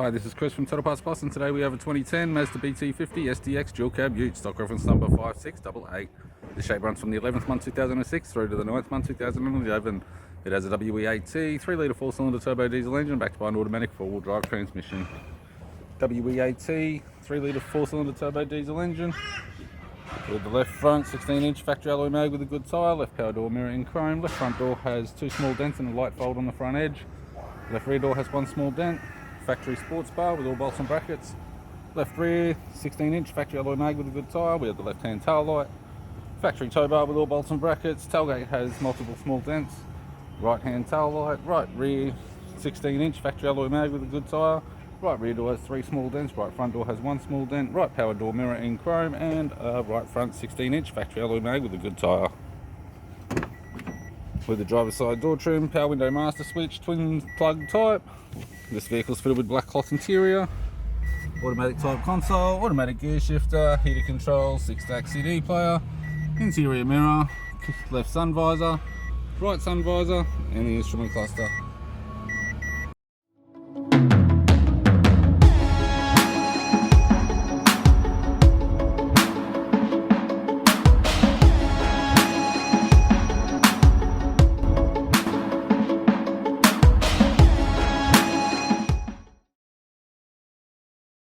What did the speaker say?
Hi, this is Chris from Total Parts Plus, and today we have a 2010 Mazda BT-50 SDX dual cab ute, stock reference number 5688. The shape runs from the 11th month 2006 through to the 9th month 2011. It has a WEAT 3-litre 4-cylinder turbo diesel engine backed by an automatic 4-wheel drive transmission. WEAT 3-litre 4-cylinder turbo diesel engine with the left front 16-inch factory alloy mag with a good tyre, left power door mirror in chrome, left front door has 2 small dents and a light fold on the front edge. Left rear door has 1 small dent, factory sports bar with all bolts and brackets. Left rear 16-inch factory alloy mag with a good tyre. We have the left hand tail light, factory tow bar with all bolts and brackets. Tailgate has multiple small dents. Right hand tail light, right rear 16-inch factory alloy mag with a good tyre. Right rear door has 3 small dents, right front door has 1 small dent, right power door mirror in chrome, and right front 16-inch factory alloy mag with a good tyre. With the driver's side door trim, power window master switch, twin plug type. This vehicle is fitted with black cloth interior, automatic type console, automatic gear shifter, heater control, 6-stack CD player, interior mirror, left sun visor, right sun visor, and the instrument cluster.